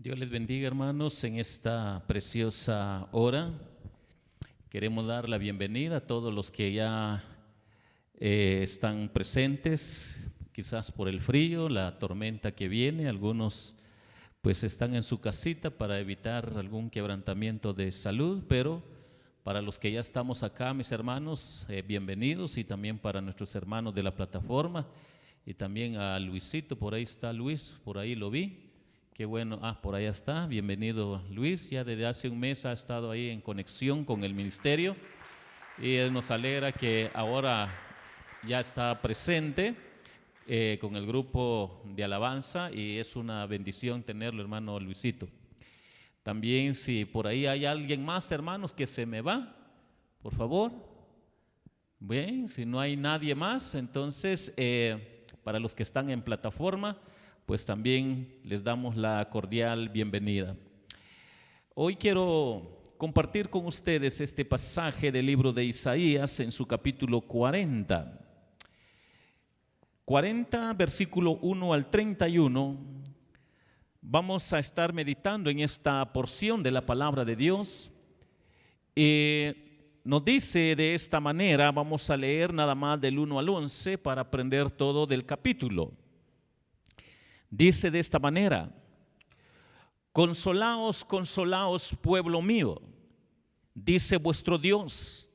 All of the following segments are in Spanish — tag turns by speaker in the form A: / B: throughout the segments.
A: Dios les bendiga, hermanos, en esta preciosa hora. Queremos dar la bienvenida a todos los que ya están presentes, quizás por el frío, la tormenta que viene. Algunos pues están en su casita para evitar algún quebrantamiento de salud, pero para los que ya estamos acá, mis hermanos, bienvenidos, y también para nuestros hermanos de la plataforma, y también a Luisito. Por ahí está Luis, por ahí lo vi. Qué bueno, por allá está, bienvenido Luis, ya desde hace un mes ha estado ahí en conexión con el ministerio y nos alegra que ahora ya está presente con el grupo de alabanza, y es una bendición tenerlo, hermano Luisito. También, si por ahí hay alguien más, hermanos, que se me va, por favor. Bien, si no hay nadie más, entonces para los que están en plataforma, pues también les damos la cordial bienvenida. Hoy quiero compartir con ustedes este pasaje del libro de Isaías en su capítulo 40, versículo 1 al 31. Vamos a estar meditando en esta porción de la palabra de Dios. Nos dice de esta manera, vamos a leer nada más del 1 al 11 para aprender todo del capítulo. Dice de esta manera: consolaos, consolaos, pueblo mío, dice vuestro Dios.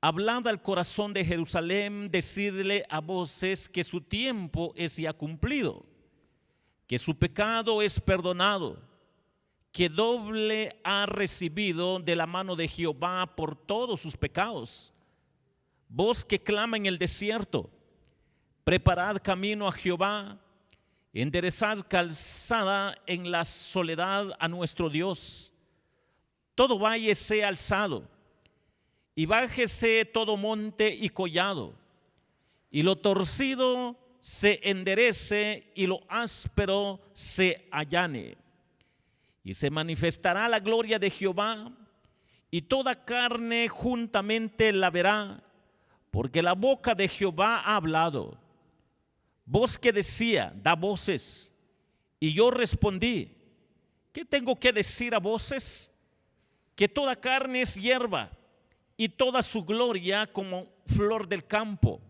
A: Hablad al corazón de Jerusalén, decidle a voces que su tiempo es ya cumplido, que su pecado es perdonado, que doble ha recibido de la mano de Jehová por todos sus pecados. Voz que clama en el desierto, preparad camino a Jehová, enderezad calzada en la soledad a nuestro Dios. Todo valle sea alzado, y bájese todo monte y collado, y lo torcido se enderece, y lo áspero se allane. Y se manifestará la gloria de Jehová, y toda carne juntamente la verá, porque la boca de Jehová ha hablado. Voz que decía, da voces. Y yo respondí, ¿qué tengo que decir a voces? Que toda carne es hierba, y toda su gloria como flor del campo.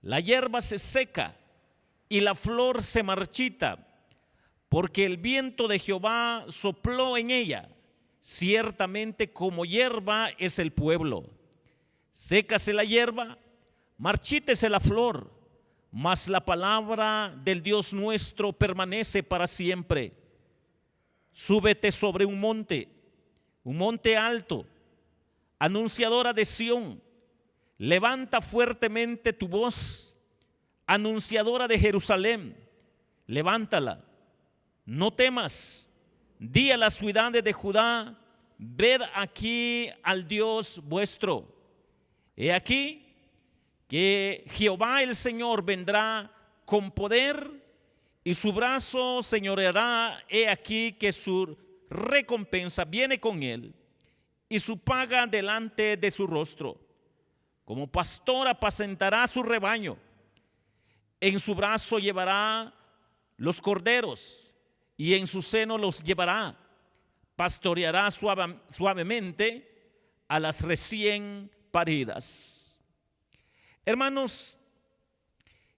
A: La hierba se seca, y la flor se marchita, porque el viento de Jehová sopló en ella. Ciertamente como hierba es el pueblo. Sécase la hierba, marchítese la flor, mas la palabra del Dios nuestro permanece para siempre. Súbete sobre un monte alto, anunciadora de Sión. Levanta fuertemente tu voz, anunciadora de Jerusalén. Levántala, no temas. Di a las ciudades de Judá, ved aquí al Dios vuestro. He aquí que Jehová el Señor vendrá con poder, y su brazo señoreará. He aquí que su recompensa viene con él, y su paga delante de su rostro. Como pastor apacentará su rebaño, en su brazo llevará los corderos, y en su seno los llevará. Pastoreará suavemente a las recién paridas. Hermanos,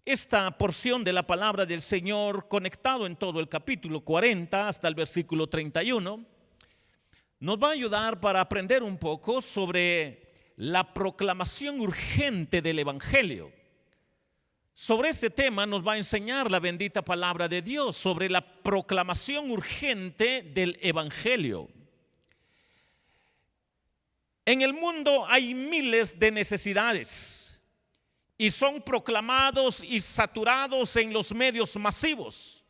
A: esta porción de la palabra del Señor, conectado en todo el capítulo 40 hasta el versículo 31, nos va a ayudar para aprender un poco sobre la proclamación urgente del Evangelio. Sobre este tema nos va a enseñar la bendita palabra de Dios, sobre la proclamación urgente del Evangelio. En el mundo hay miles de necesidades, y son proclamados y saturados en los medios masivos,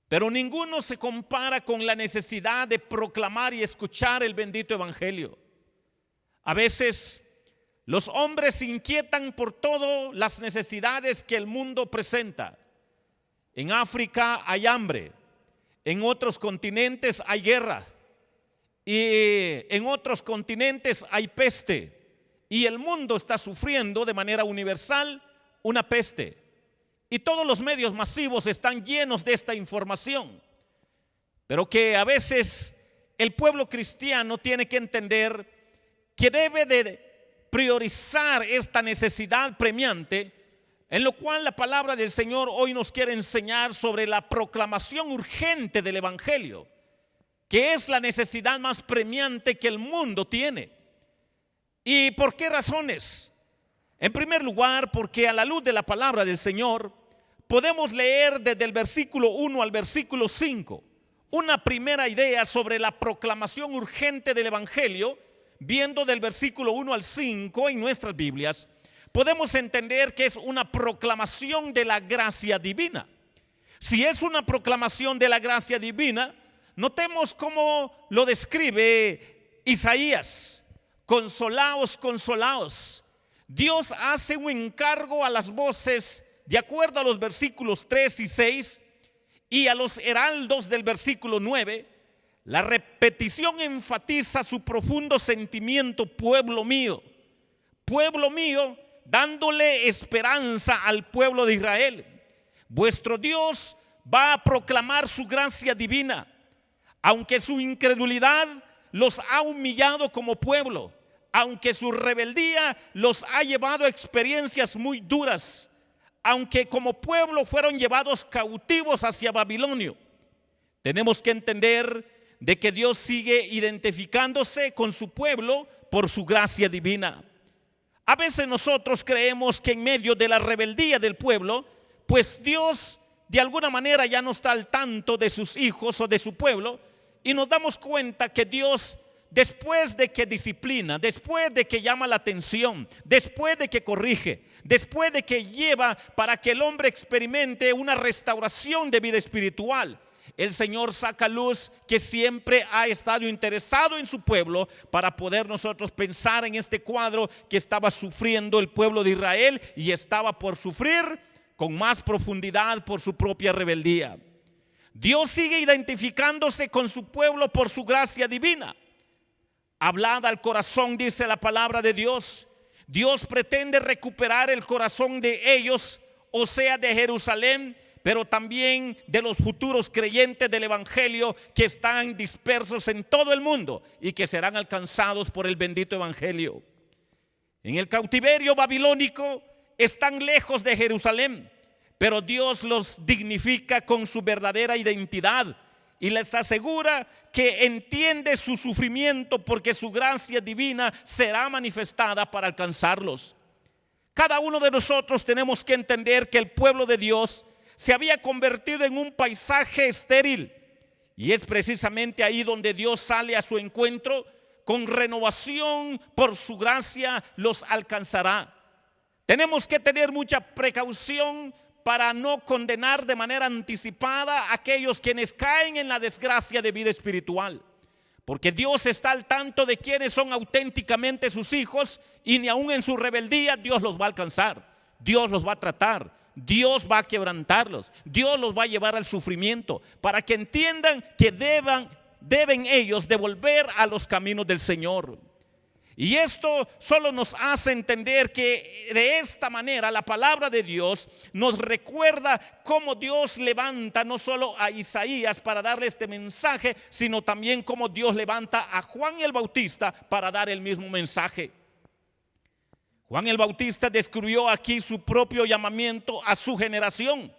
A: pero ninguno se compara con la necesidad de proclamar y escuchar el bendito evangelio. A veces los hombres se inquietan por todas las necesidades que el mundo presenta. En África hay hambre, en otros continentes hay guerra, y en otros continentes hay peste. Y el mundo está sufriendo de manera universal una peste. Y todos los medios masivos están llenos de esta información. pero que a veces el pueblo cristiano tiene que entender que debe de priorizar esta necesidad premiante, en lo cual la palabra del Señor hoy nos quiere enseñar sobre la proclamación urgente del Evangelio, que es la necesidad más premiante que el mundo tiene. ¿Y por qué razones? En primer lugar, porque a la luz de la palabra del Señor podemos leer desde el versículo 1 al versículo 5 una primera idea sobre la proclamación urgente del Evangelio. Viendo del versículo 1 al 5 en nuestras Biblias, podemos entender que es una proclamación de la gracia divina. Si es una proclamación de la gracia divina, notemos cómo lo describe Isaías: consolaos, consolaos. Dios hace un encargo a las voces de acuerdo a los versículos 3 y 6 y a los heraldos del versículo 9. La repetición enfatiza su profundo sentimiento: pueblo mío, dándole esperanza al pueblo de Israel. Vuestro Dios va a proclamar su gracia divina, aunque su incredulidad los ha humillado como pueblo, aunque su rebeldía los ha llevado a experiencias muy duras, aunque como pueblo fueron llevados cautivos hacia Babilonia. Tenemos que entender de que Dios sigue identificándose con su pueblo por su gracia divina. A veces nosotros creemos que en medio de la rebeldía del pueblo, pues Dios de alguna manera ya no está al tanto de sus hijos o de su pueblo, y nos damos cuenta que Dios, después de que disciplina, después de que llama la atención, después de que corrige, después de que lleva para que el hombre experimente una restauración de vida espiritual, el Señor saca luz que siempre ha estado interesado en su pueblo, para poder nosotros pensar en este cuadro que estaba sufriendo el pueblo de Israel y estaba por sufrir con más profundidad por su propia rebeldía. Dios sigue identificándose con su pueblo por su gracia divina. Hablad al corazón, dice la palabra de Dios. Dios pretende recuperar el corazón de ellos, o sea, de Jerusalén, pero también de los futuros creyentes del Evangelio que están dispersos en todo el mundo y que serán alcanzados por el bendito Evangelio. En el cautiverio babilónico están lejos de Jerusalén, pero Dios los dignifica con su verdadera identidad y les asegura que entiende su sufrimiento, porque su gracia divina será manifestada para alcanzarlos. Cada uno de nosotros tenemos que entender que el pueblo de Dios se había convertido en un paisaje estéril, y es precisamente ahí donde Dios sale a su encuentro. Con renovación por su gracia los alcanzará. Tenemos que tener mucha precaución para no condenar de manera anticipada a aquellos quienes caen en la desgracia de vida espiritual, porque Dios está al tanto de quienes son auténticamente sus hijos, y ni aún en su rebeldía Dios los va a alcanzar. Dios los va a tratar, Dios va a quebrantarlos, Dios los va a llevar al sufrimiento, para que entiendan que deben ellos de volver a los caminos del Señor. Y esto solo nos hace entender que de esta manera la palabra de Dios nos recuerda cómo Dios levanta no solo a Isaías para darle este mensaje, sino también cómo Dios levanta a Juan el Bautista para dar el mismo mensaje. Juan el Bautista describió aquí su propio llamamiento a su generación: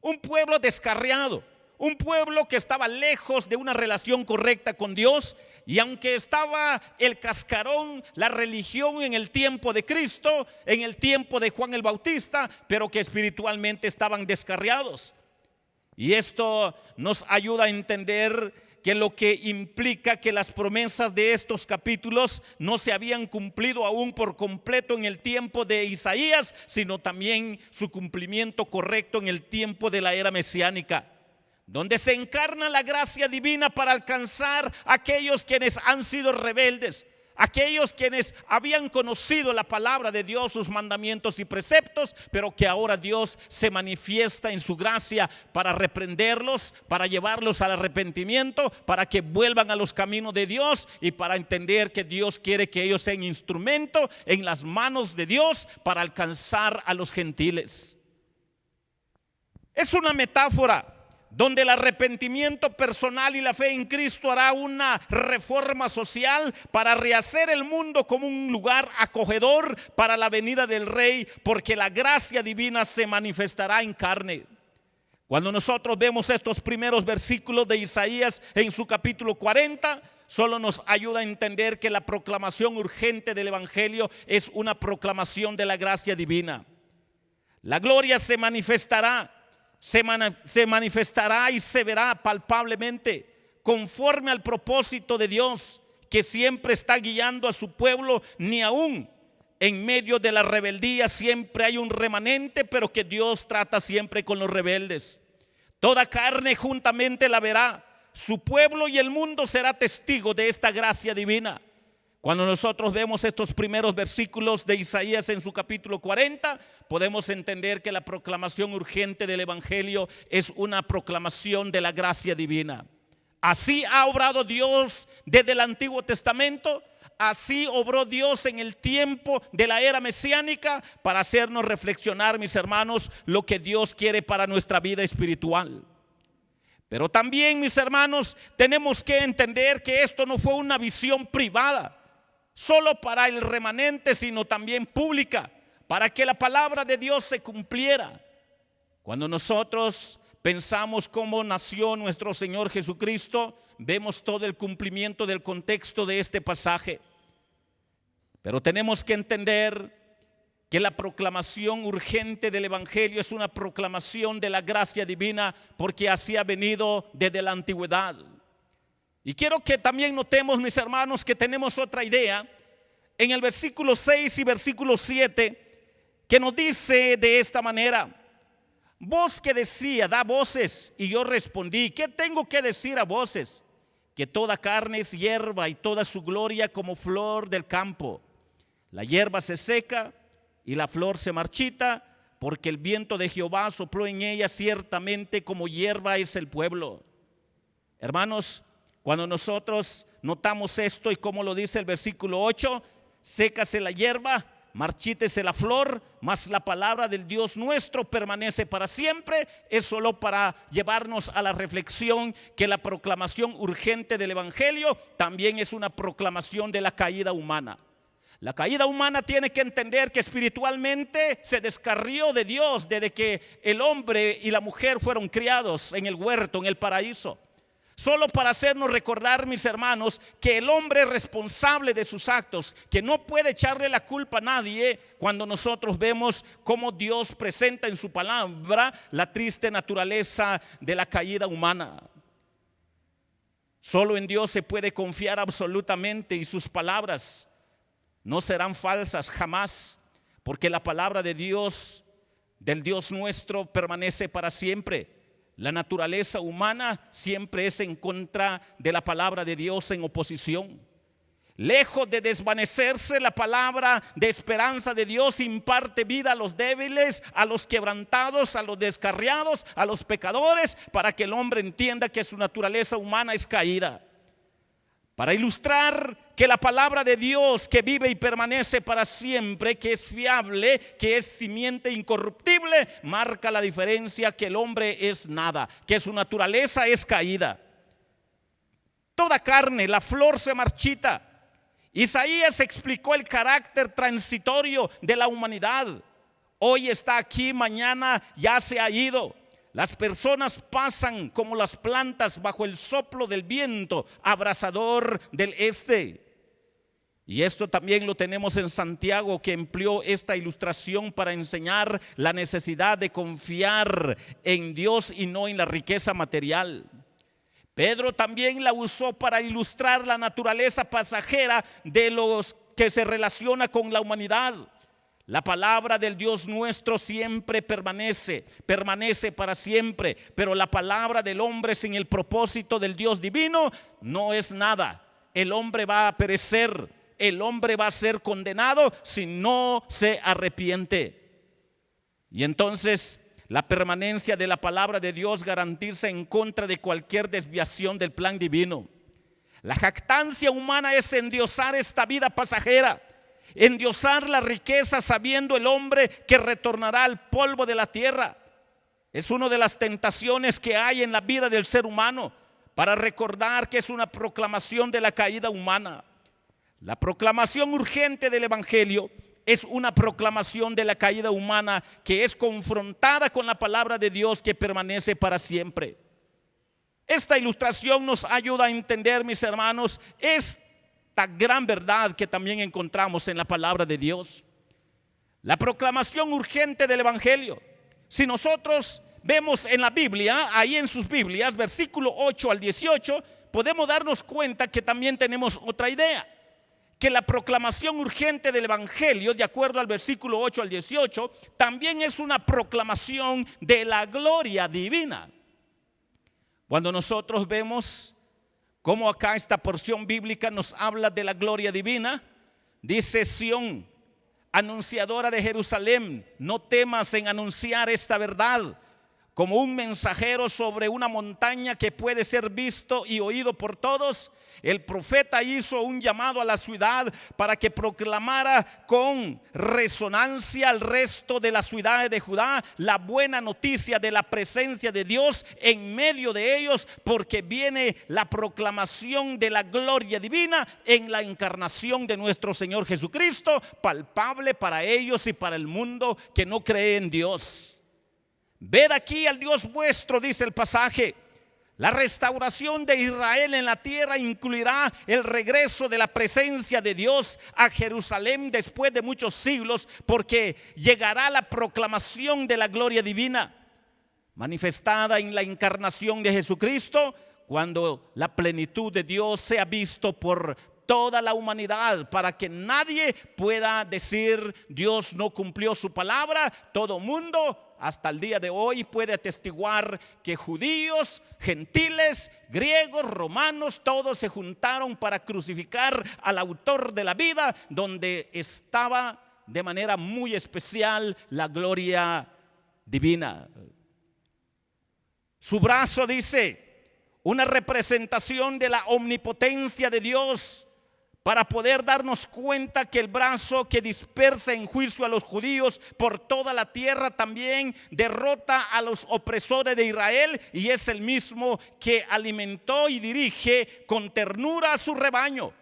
A: un pueblo descarriado, un pueblo que estaba lejos de una relación correcta con Dios. Y aunque estaba el cascarón, la religión en el tiempo de Cristo, en el tiempo de Juan el Bautista, pero que espiritualmente estaban descarriados. Y esto nos ayuda a entender que lo que implica que las promesas de estos capítulos no se habían cumplido aún por completo en el tiempo de Isaías, sino también su cumplimiento correcto en el tiempo de la era mesiánica, donde se encarna la gracia divina para alcanzar a aquellos quienes han sido rebeldes, aquellos quienes habían conocido la palabra de Dios, sus mandamientos y preceptos, pero que ahora Dios se manifiesta en su gracia para reprenderlos, para llevarlos al arrepentimiento, para que vuelvan a los caminos de Dios, y para entender que Dios quiere que ellos sean instrumento en las manos de Dios para alcanzar a los gentiles. Es una metáfora donde el arrepentimiento personal y la fe en Cristo hará una reforma social para rehacer el mundo como un lugar acogedor para la venida del Rey, porque la gracia divina se manifestará en carne. Cuando nosotros vemos estos primeros versículos de Isaías en su capítulo 40, solo nos ayuda a entender que la proclamación urgente del Evangelio es una proclamación de la gracia divina. La gloria se manifestará y se verá palpablemente conforme al propósito de Dios, que siempre está guiando a su pueblo. Ni aún en medio de la rebeldía siempre hay un remanente, pero que Dios trata siempre con los rebeldes. Toda carne juntamente la verá. Su pueblo y el mundo será testigo de esta gracia divina. Cuando nosotros vemos estos primeros versículos de Isaías en su capítulo 40, podemos entender que la proclamación urgente del Evangelio es una proclamación de la gracia divina. Así ha obrado Dios desde el Antiguo Testamento, así obró Dios en el tiempo de la era mesiánica para hacernos reflexionar, mis hermanos, lo que Dios quiere para nuestra vida espiritual. Pero también, mis hermanos, tenemos que entender que esto no fue una visión privada, solo para el remanente, sino también pública, para que la palabra de Dios se cumpliera. Cuando nosotros pensamos cómo nació nuestro Señor Jesucristo, vemos todo el cumplimiento del contexto de este pasaje. Pero tenemos que entender que la proclamación urgente del Evangelio es una proclamación de la gracia divina, porque así ha venido desde la antigüedad. Y quiero que también notemos, mis hermanos, que tenemos otra idea en el versículo 6 y versículo 7, que nos dice de esta manera: voz que decía, da voces, y yo respondí, ¿qué tengo que decir a voces? Que toda carne es hierba y toda su gloria como flor del campo. La hierba se seca y la flor se marchita, porque el viento de Jehová sopló en ella. Ciertamente como hierba es el pueblo. Hermanos, cuando nosotros notamos esto y como lo dice el versículo 8, sécase la hierba, marchítese la flor, mas la palabra del Dios nuestro permanece para siempre. Es solo para llevarnos a la reflexión que la proclamación urgente del Evangelio también es una proclamación de la caída humana. La caída humana tiene que entender que espiritualmente se descarrió de Dios desde que el hombre y la mujer fueron criados en el huerto, en el paraíso. Solo para hacernos recordar, mis hermanos, que el hombre es responsable de sus actos, que no puede echarle la culpa a nadie. Cuando nosotros vemos cómo Dios presenta en su palabra la triste naturaleza de la caída humana. Solo en Dios se puede confiar absolutamente, y sus palabras no serán falsas jamás, porque la palabra de Dios, del Dios nuestro, permanece para siempre. La naturaleza humana siempre es en contra de la palabra de Dios, en oposición. Lejos de desvanecerse, la palabra de esperanza de Dios imparte vida a los débiles, a los quebrantados, a los descarriados, a los pecadores, para que el hombre entienda que su naturaleza humana es caída. Para ilustrar que la palabra de Dios, que vive y permanece para siempre, que es fiable, que es simiente incorruptible, marca la diferencia, que el hombre es nada, que su naturaleza es caída. Toda carne, la flor se marchita. Isaías explicó el carácter transitorio de la humanidad. Hoy está aquí, mañana ya se ha ido. Las personas pasan como las plantas bajo el soplo del viento abrasador del este. Y esto también lo tenemos en Santiago, que empleó esta ilustración para enseñar la necesidad de confiar en Dios y no en la riqueza material. Pedro también la usó para ilustrar la naturaleza pasajera de los que se relaciona con la humanidad. La palabra del Dios nuestro siempre permanece para siempre, pero la palabra del hombre sin el propósito del Dios divino no es nada. El hombre va a perecer, el hombre va a ser condenado si no se arrepiente. Y entonces la permanencia de la palabra de Dios garantiza en contra de cualquier desviación del plan divino. La jactancia humana es endiosar esta vida pasajera, endiosar la riqueza, sabiendo el hombre que retornará al polvo de la tierra. Es una de las tentaciones que hay en la vida del ser humano, para recordar que es una proclamación de la caída humana. La proclamación urgente del Evangelio es una proclamación de la caída humana que es confrontada con la palabra de Dios que permanece para siempre. Esta ilustración nos ayuda a entender, mis hermanos, esta gran verdad que también encontramos en la palabra de Dios. La proclamación urgente del Evangelio. Si nosotros vemos en la Biblia, ahí en sus Biblias, versículo 8 al 18, podemos darnos cuenta que también tenemos otra idea. Que la proclamación urgente del Evangelio, de acuerdo al versículo 8 al 18, también es una proclamación de la gloria divina. Cuando nosotros vemos cómo acá esta porción bíblica nos habla de la gloria divina, dice: Sión, anunciadora de Jerusalén, no temas en anunciar esta verdad, como un mensajero sobre una montaña que puede ser visto y oído por todos. El profeta hizo un llamado a la ciudad para que proclamara con resonancia al resto de las ciudades de Judá la buena noticia de la presencia de Dios en medio de ellos, porque viene la proclamación de la gloria divina en la encarnación de nuestro Señor Jesucristo, palpable para ellos y para el mundo que no cree en Dios. Ved aquí al Dios vuestro, dice el pasaje. La restauración de Israel en la tierra incluirá el regreso de la presencia de Dios a Jerusalén después de muchos siglos, porque llegará la proclamación de la gloria divina manifestada en la encarnación de Jesucristo, cuando la plenitud de Dios sea visto por toda la humanidad, para que nadie pueda decir Dios no cumplió su palabra. Todo mundo hasta el día de hoy puede atestiguar que judíos, gentiles, griegos, romanos, todos se juntaron para crucificar al autor de la vida, donde estaba de manera muy especial la gloria divina. Su brazo, dice, una representación de la omnipotencia de Dios, para poder darnos cuenta que el brazo que dispersa en juicio a los judíos por toda la tierra también derrota a los opresores de Israel, y es el mismo que alimentó y dirige con ternura a su rebaño,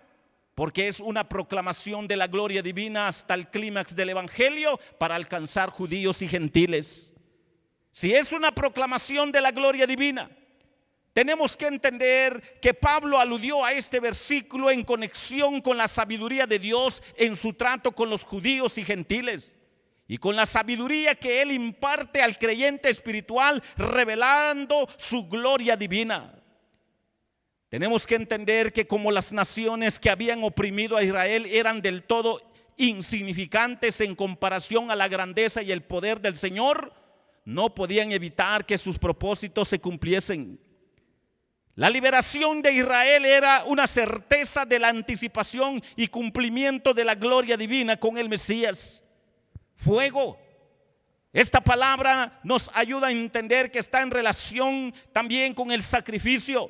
A: porque es una proclamación de la gloria divina hasta el clímax del Evangelio para alcanzar judíos y gentiles. Si es una proclamación de la gloria divina, tenemos que entender que Pablo aludió a este versículo en conexión con la sabiduría de Dios en su trato con los judíos y gentiles, y con la sabiduría que él imparte al creyente espiritual, revelando su gloria divina. Tenemos que entender que como las naciones que habían oprimido a Israel eran del todo insignificantes en comparación a la grandeza y el poder del Señor, no podían evitar que sus propósitos se cumpliesen. La liberación de Israel era una certeza de la anticipación y cumplimiento de la gloria divina con el Mesías. Fuego. Esta palabra nos ayuda a entender que está en relación también con el sacrificio.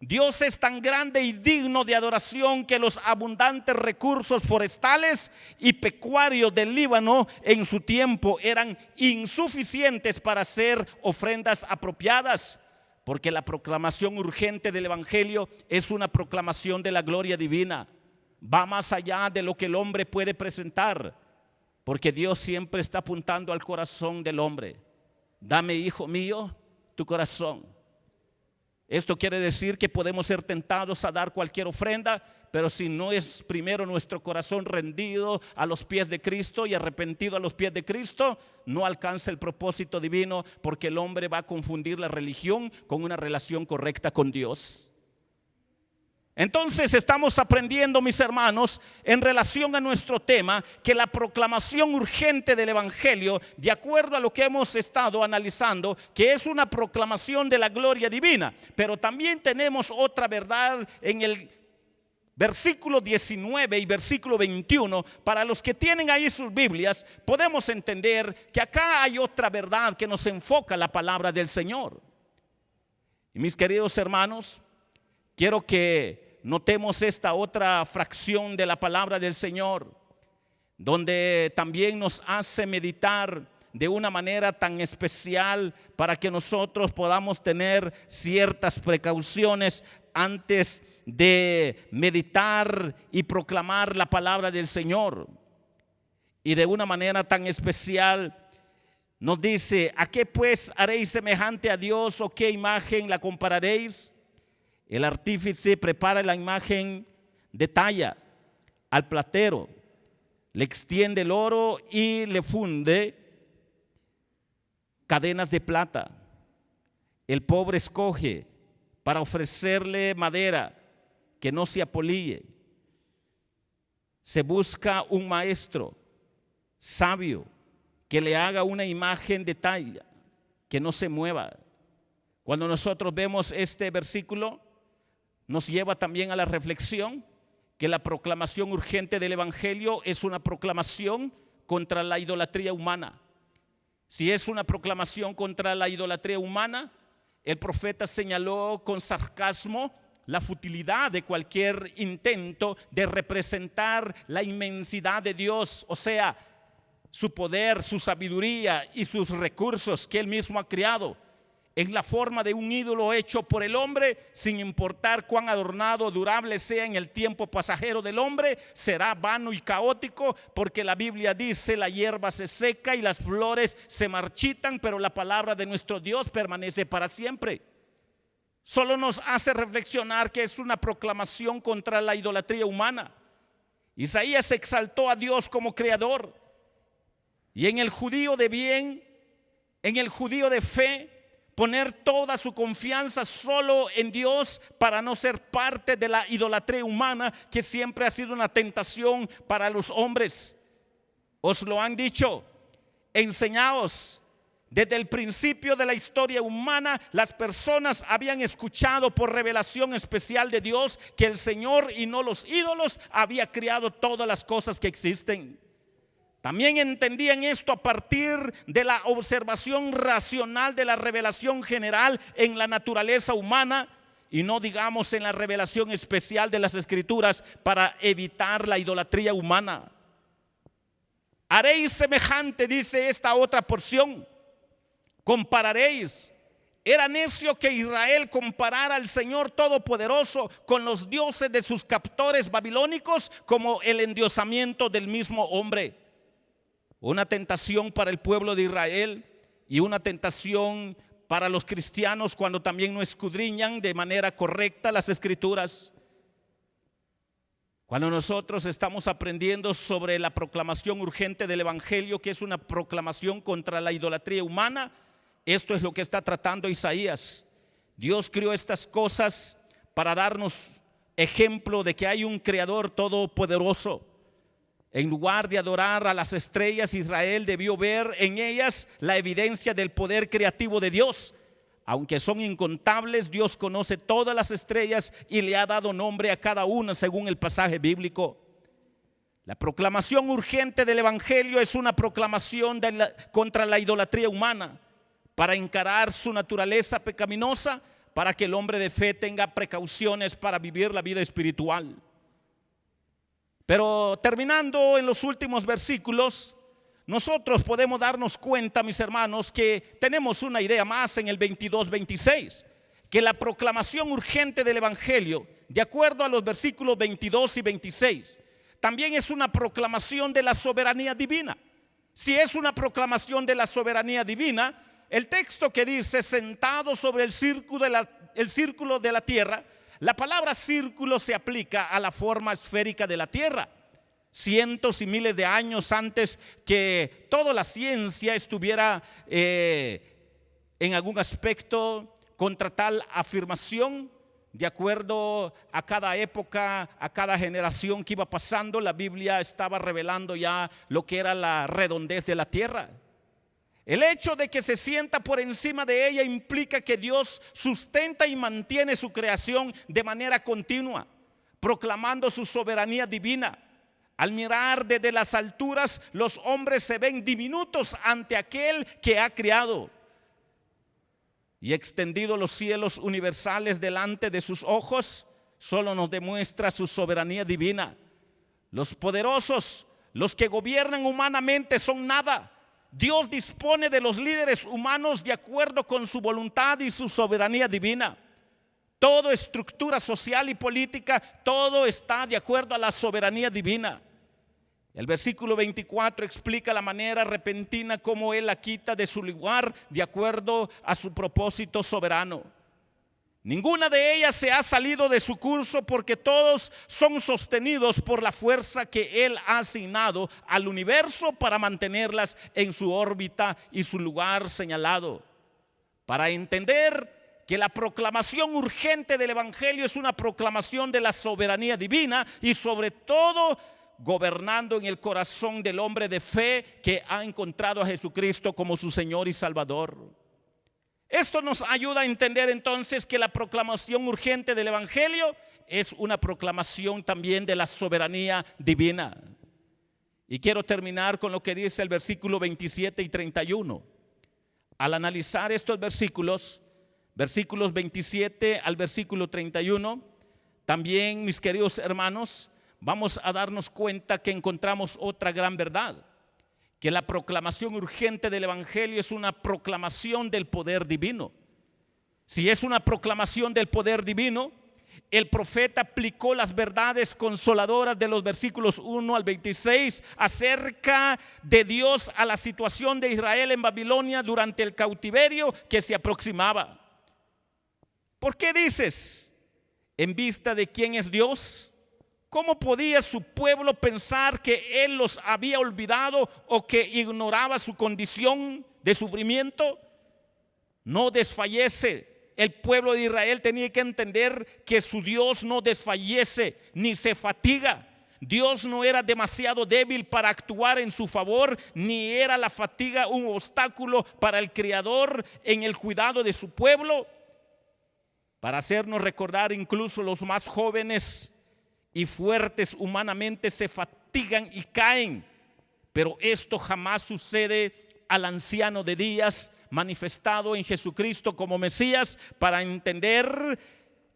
A: Dios es tan grande y digno de adoración que los abundantes recursos forestales y pecuarios del Líbano en su tiempo eran insuficientes para hacer ofrendas apropiadas. Porque la proclamación urgente del Evangelio es una proclamación de la gloria divina. Va más allá de lo que el hombre puede presentar, porque Dios siempre está apuntando al corazón del hombre. Dame, hijo mío, tu corazón. Esto quiere decir que podemos ser tentados a dar cualquier ofrenda, pero si no es primero nuestro corazón rendido a los pies de Cristo y arrepentido a los pies de Cristo, no alcanza el propósito divino, porque el hombre va a confundir la religión con una relación correcta con Dios. Entonces estamos aprendiendo, mis hermanos, en relación a nuestro tema, que la proclamación urgente del Evangelio, de acuerdo a lo que hemos estado analizando, que es una proclamación de la gloria divina, pero también tenemos otra verdad en el versículo 19 y versículo 21. Para los que tienen ahí sus Biblias, podemos entender que acá hay otra verdad que nos enfoca la palabra del Señor. Y mis queridos hermanos, quiero que notemos esta otra fracción de la palabra del Señor, donde también nos hace meditar de una manera tan especial para que nosotros podamos tener ciertas precauciones antes de meditar y proclamar la palabra del Señor. Y de una manera tan especial nos dice: ¿a qué pues haréis semejante a Dios, o qué imagen la compararéis? El artífice prepara la imagen de talla al platero, le extiende el oro y le funde cadenas de plata. El pobre escoge para ofrecerle madera que no se apolille. Se busca un maestro sabio que le haga una imagen de talla que no se mueva. Cuando nosotros vemos este versículo, nos lleva también a la reflexión que la proclamación urgente del Evangelio es una proclamación contra la idolatría humana. Si es una proclamación contra la idolatría humana, el profeta señaló con sarcasmo la futilidad de cualquier intento de representar la inmensidad de Dios, o sea, su poder, su sabiduría y sus recursos que Él mismo ha creado, en la forma de un ídolo hecho por el hombre, sin importar cuán adornado o durable sea en el tiempo pasajero del hombre, será vano y caótico, porque la Biblia dice: la hierba se seca y las flores se marchitan, pero la palabra de nuestro Dios permanece para siempre. Solo nos hace reflexionar que es una proclamación contra la idolatría humana. Isaías exaltó a Dios como creador, y en el judío de bien, en el judío de fe, poner toda su confianza solo en Dios para no ser parte de la idolatría humana, que siempre ha sido una tentación para los hombres. Os lo han dicho, enseñaos. Desde el principio de la historia humana, las personas habían escuchado por revelación especial de Dios que el Señor y no los ídolos había creado todas las cosas que existen. También entendían esto a partir de la observación racional de la revelación general en la naturaleza humana, y no digamos en la revelación especial de las Escrituras para evitar la idolatría humana. Haréis semejante, dice esta otra porción, compararéis. Era necio que Israel comparara al Señor Todopoderoso con los dioses de sus captores babilónicos, como el endiosamiento del mismo hombre. Una tentación para el pueblo de Israel y una tentación para los cristianos cuando también no escudriñan de manera correcta las Escrituras. Cuando nosotros estamos aprendiendo sobre la proclamación urgente del Evangelio, que es una proclamación contra la idolatría humana, esto es lo que está tratando Isaías. Dios creó estas cosas para darnos ejemplo de que hay un Creador todopoderoso. En lugar de adorar a las estrellas, Israel debió ver en ellas la evidencia del poder creativo de Dios. Aunque son incontables, Dios conoce todas las estrellas y le ha dado nombre a cada una según el pasaje bíblico. La proclamación urgente del Evangelio es una proclamación contra la idolatría humana, para encarar su naturaleza pecaminosa, para que el hombre de fe tenga precauciones para vivir la vida espiritual. Pero terminando en los últimos versículos, nosotros podemos darnos cuenta, mis hermanos, que tenemos una idea más en el 22-26, que la proclamación urgente del Evangelio, de acuerdo a los versículos 22 y 26, también es una proclamación de la soberanía divina. Si es una proclamación de la soberanía divina, el texto que dice sentado sobre el círculo de la tierra, la palabra círculo se aplica a la forma esférica de la tierra. Cientos y miles de años antes que toda la ciencia estuviera en algún aspecto contra tal afirmación, de acuerdo a cada época, a cada generación que iba pasando, la Biblia estaba revelando ya lo que era la redondez de la tierra. El hecho de que se sienta por encima de ella implica que Dios sustenta y mantiene su creación de manera continua, proclamando su soberanía divina. Al mirar desde las alturas, los hombres se ven diminutos ante aquel que ha creado. Y extendido los cielos universales delante de sus ojos, solo nos demuestra su soberanía divina. Los poderosos, los que gobiernan humanamente, son nada. Dios dispone de los líderes humanos de acuerdo con su voluntad y su soberanía divina. Toda estructura social y política, todo está de acuerdo a la soberanía divina. El versículo 24 explica la manera repentina como Él la quita de su lugar de acuerdo a su propósito soberano. Ninguna de ellas se ha salido de su curso porque todos son sostenidos por la fuerza que Él ha asignado al universo para mantenerlas en su órbita y su lugar señalado. Para entender que la proclamación urgente del Evangelio es una proclamación de la soberanía divina y sobre todo gobernando en el corazón del hombre de fe que ha encontrado a Jesucristo como su Señor y Salvador. Esto nos ayuda a entender entonces que la proclamación urgente del Evangelio es una proclamación también de la soberanía divina. Y quiero terminar con lo que dice el versículo 27 y 31. Al analizar estos versículos 27 al versículo 31, también, mis queridos hermanos, vamos a darnos cuenta que encontramos otra gran verdad. Que la proclamación urgente del Evangelio es una proclamación del poder divino. Si es una proclamación del poder divino, el profeta aplicó las verdades consoladoras de los versículos 1 al 26 acerca de Dios a la situación de Israel en Babilonia durante el cautiverio que se aproximaba. ¿Por qué dices? ¿En vista de quién es Dios? ¿Cómo podía su pueblo pensar que Él los había olvidado o que ignoraba su condición de sufrimiento? No desfallece. El pueblo de Israel tenía que entender que su Dios no desfallece ni se fatiga. Dios no era demasiado débil para actuar en su favor, ni era la fatiga un obstáculo para el Creador en el cuidado de su pueblo. Para hacernos recordar, incluso los más jóvenes y fuertes humanamente se fatigan y caen, pero esto jamás sucede al anciano de días manifestado en Jesucristo como Mesías, para entender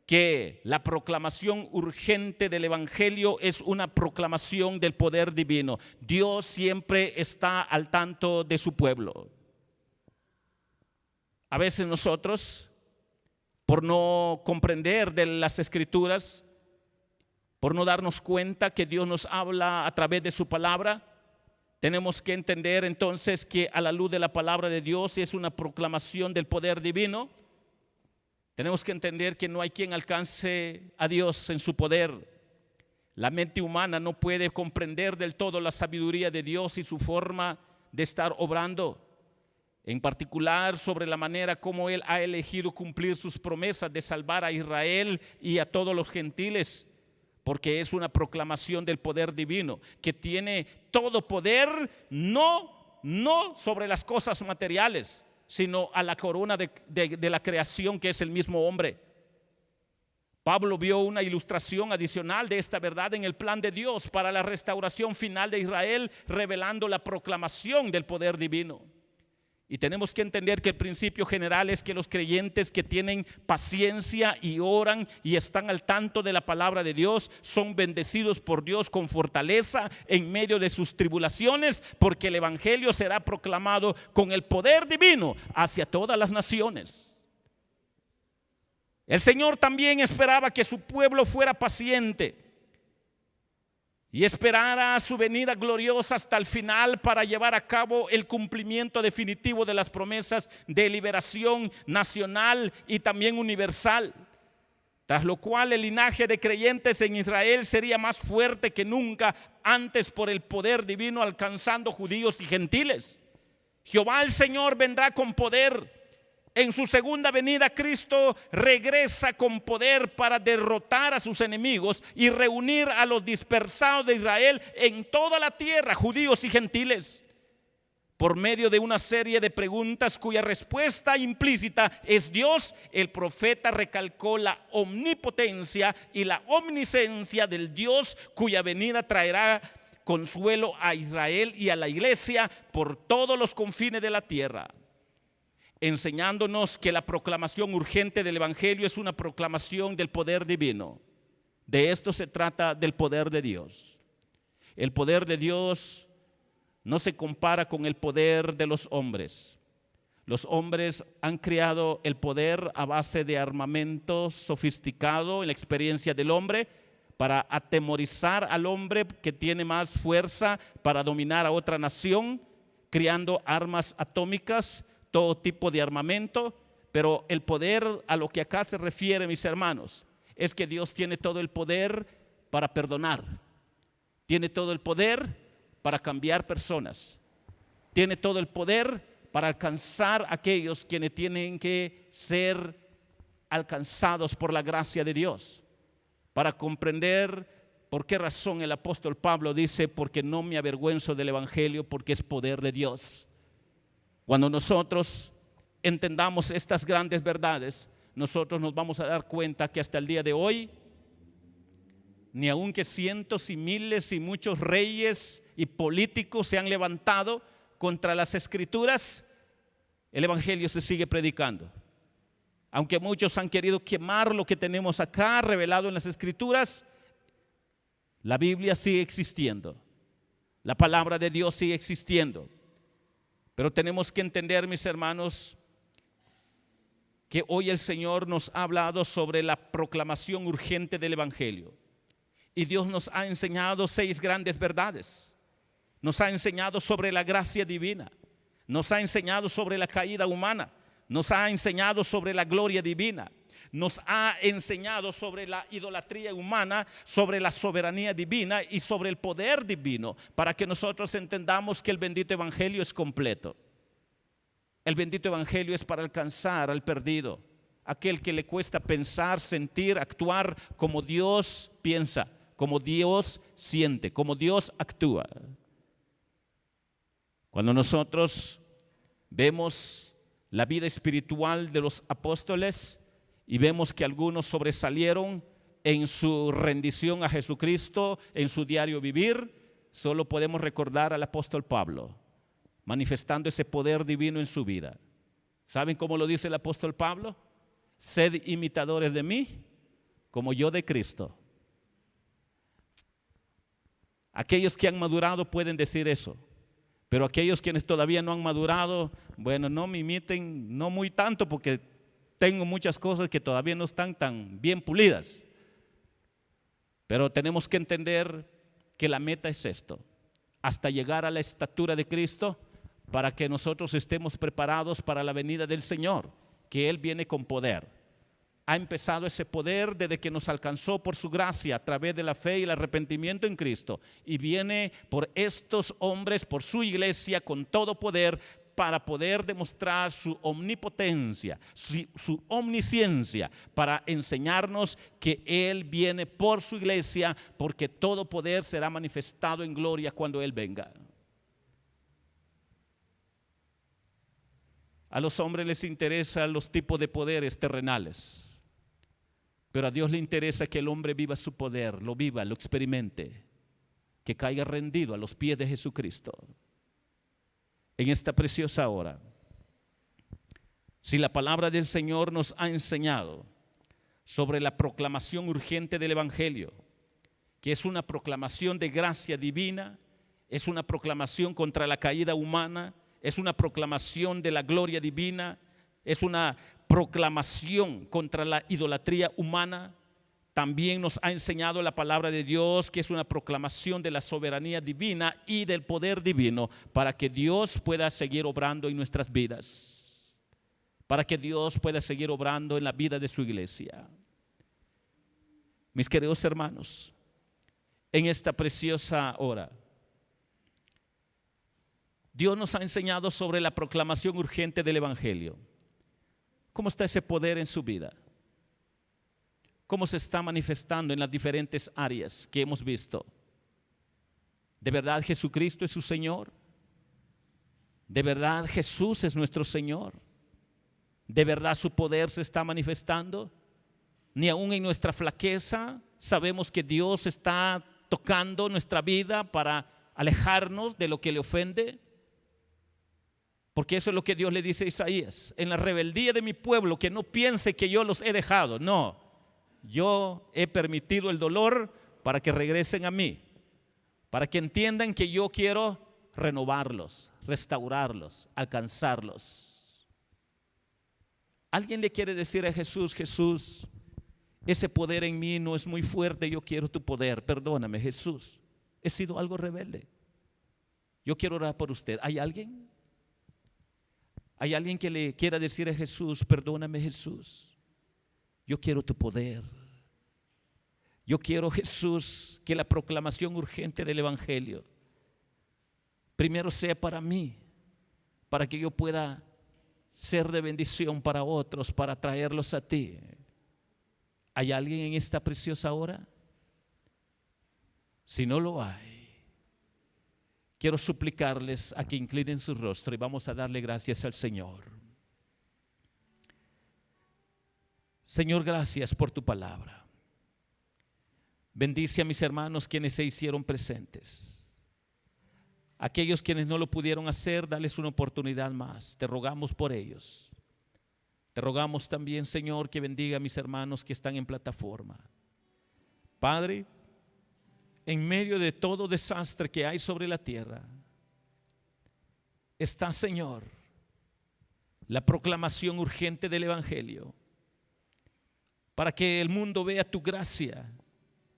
A: que la proclamación urgente del Evangelio es una proclamación del poder divino. Dios siempre está al tanto de su pueblo. A veces nosotros, por no comprender de las Escrituras, por no darnos cuenta que Dios nos habla a través de su palabra, tenemos que entender entonces que a la luz de la palabra de Dios es una proclamación del poder divino. Tenemos que entender que no hay quien alcance a Dios en su poder. La mente humana no puede comprender del todo la sabiduría de Dios y su forma de estar obrando, en particular sobre la manera como Él ha elegido cumplir sus promesas de salvar a Israel y a todos los gentiles. Porque es una proclamación del poder divino que tiene todo poder, no sobre las cosas materiales, sino a la corona de la creación, que es el mismo hombre. Pablo vio una ilustración adicional de esta verdad en el plan de Dios para la restauración final de Israel, revelando la proclamación del poder divino. Y tenemos que entender que el principio general es que los creyentes que tienen paciencia y oran y están al tanto de la palabra de Dios son bendecidos por Dios con fortaleza en medio de sus tribulaciones, porque el Evangelio será proclamado con el poder divino hacia todas las naciones. El Señor también esperaba que su pueblo fuera paciente y esperara su venida gloriosa hasta el final para llevar a cabo el cumplimiento definitivo de las promesas de liberación nacional y también universal. Tras lo cual el linaje de creyentes en Israel sería más fuerte que nunca antes por el poder divino, alcanzando judíos y gentiles. Jehová el Señor vendrá con poder. En su segunda venida Cristo regresa con poder para derrotar a sus enemigos y reunir a los dispersados de Israel en toda la tierra, judíos y gentiles. Por medio de una serie de preguntas cuya respuesta implícita es Dios, el profeta recalcó la omnipotencia y la omnisciencia del Dios cuya venida traerá consuelo a Israel y a la iglesia por todos los confines de la tierra, enseñándonos que la proclamación urgente del Evangelio es una proclamación del poder divino. De esto se trata, del poder de Dios. El poder de Dios no se compara con el poder de los hombres. Los hombres han creado el poder a base de armamento sofisticado en la experiencia del hombre para atemorizar al hombre que tiene más fuerza para dominar a otra nación, creando armas atómicas, todo tipo de armamento. Pero el poder a lo que acá se refiere, mis hermanos, es que Dios tiene todo el poder para perdonar, tiene todo el poder para cambiar personas, tiene todo el poder para alcanzar a aquellos quienes tienen que ser alcanzados por la gracia de Dios, para comprender por qué razón el apóstol Pablo dice: porque no me avergüenzo del evangelio, porque es poder de Dios. Cuando nosotros entendamos estas grandes verdades, nosotros nos vamos a dar cuenta que hasta el día de hoy, ni aunque cientos y miles y muchos reyes y políticos se han levantado contra las escrituras, el evangelio se sigue predicando. Aunque muchos han querido quemar lo que tenemos acá revelado en las escrituras, la Biblia sigue existiendo, la palabra de Dios sigue existiendo. Pero tenemos que entender, mis hermanos, que hoy el Señor nos ha hablado sobre la proclamación urgente del evangelio. Y Dios nos ha enseñado 6 grandes verdades. Nos ha enseñado sobre la gracia divina, nos ha enseñado sobre la caída humana, nos ha enseñado sobre la gloria divina, nos ha enseñado sobre la idolatría humana, sobre la soberanía divina y sobre el poder divino, para que nosotros entendamos que el bendito evangelio es completo. El bendito evangelio es para alcanzar al perdido, aquel que le cuesta pensar, sentir, actuar como Dios piensa, como Dios siente, como Dios actúa. Cuando nosotros vemos la vida espiritual de los apóstoles y vemos que algunos sobresalieron en su rendición a Jesucristo, en su diario vivir, solo podemos recordar al apóstol Pablo, manifestando ese poder divino en su vida. ¿Saben cómo lo dice el apóstol Pablo? Sed imitadores de mí, como yo de Cristo. Aquellos que han madurado pueden decir eso, pero aquellos quienes todavía no han madurado, bueno, no me imiten, no muy tanto, porque tengo muchas cosas que todavía no están tan bien pulidas. Pero tenemos que entender que la meta es esto: hasta llegar a la estatura de Cristo, para que nosotros estemos preparados para la venida del Señor, que Él viene con poder. Ha empezado ese poder desde que nos alcanzó por su gracia a través de la fe y el arrepentimiento en Cristo, y viene por estos hombres, por su iglesia, con todo poder, para poder demostrar su omnipotencia, su omnisciencia, para enseñarnos que Él viene por su iglesia, porque todo poder será manifestado en gloria cuando Él venga. A los hombres les interesan los tipos de poderes terrenales, pero a Dios le interesa que el hombre viva su poder, lo viva, lo experimente, que caiga rendido a los pies de Jesucristo. En esta preciosa hora, si la palabra del Señor nos ha enseñado sobre la proclamación urgente del evangelio, que es una proclamación de gracia divina, es una proclamación contra la caída humana, es una proclamación de la gloria divina, es una proclamación contra la idolatría humana. También nos ha enseñado la palabra de Dios que es una proclamación de la soberanía divina y del poder divino, para que Dios pueda seguir obrando en nuestras vidas, para que Dios pueda seguir obrando en la vida de su iglesia. Mis queridos hermanos, en esta preciosa hora, Dios nos ha enseñado sobre la proclamación urgente del evangelio. ¿Cómo está ese poder en su vida? ¿Cómo se está manifestando en las diferentes áreas que hemos visto? ¿De verdad Jesucristo es su Señor? ¿De verdad Jesús es nuestro Señor? ¿De verdad su poder se está manifestando? Ni aún en nuestra flaqueza sabemos que Dios está tocando nuestra vida para alejarnos de lo que le ofende. Porque eso es lo que Dios le dice a Isaías: en la rebeldía de mi pueblo, que no piense que yo los he dejado. No, yo he permitido el dolor para que regresen a mí, para que entiendan que yo quiero renovarlos, restaurarlos, alcanzarlos. Alguien le quiere decir a Jesús: Jesús, ese poder en mí no es muy fuerte, yo quiero tu poder. Perdóname, Jesús, he sido algo rebelde. Yo quiero orar por usted. ¿Hay alguien? ¿Hay alguien que le quiera decir a Jesús: perdóname, Jesús, yo quiero tu poder? Yo quiero, Jesús, que la proclamación urgente del Evangelio primero sea para mí, para que yo pueda ser de bendición para otros, para traerlos a ti. ¿Hay alguien en esta preciosa hora? Si no lo hay, quiero suplicarles a que inclinen su rostro y vamos a darle gracias al Señor. Señor, gracias por tu palabra. Bendice a mis hermanos quienes se hicieron presentes. Aquellos quienes no lo pudieron hacer, dales una oportunidad más. Te rogamos por ellos. Te rogamos también, Señor, que bendiga a mis hermanos que están en plataforma. Padre, en medio de todo desastre que hay sobre la tierra, está, Señor, la proclamación urgente del Evangelio, para que el mundo vea tu gracia,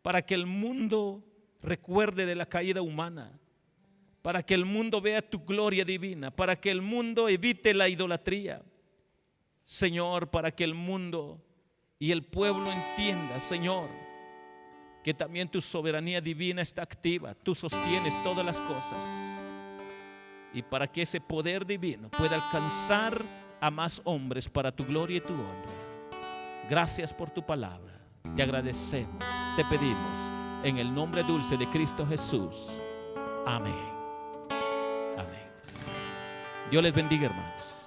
A: para que el mundo recuerde de la caída humana, para que el mundo vea tu gloria divina, para que el mundo evite la idolatría. Señor, para que el mundo y el pueblo entienda, Señor, que también tu soberanía divina está activa, tú sostienes todas las cosas, y para que ese poder divino pueda alcanzar a más hombres para tu gloria y tu honra. Gracias por tu palabra, te agradecemos, te pedimos en el nombre dulce de Cristo Jesús. Amén. Amén. Dios les bendiga, hermanos.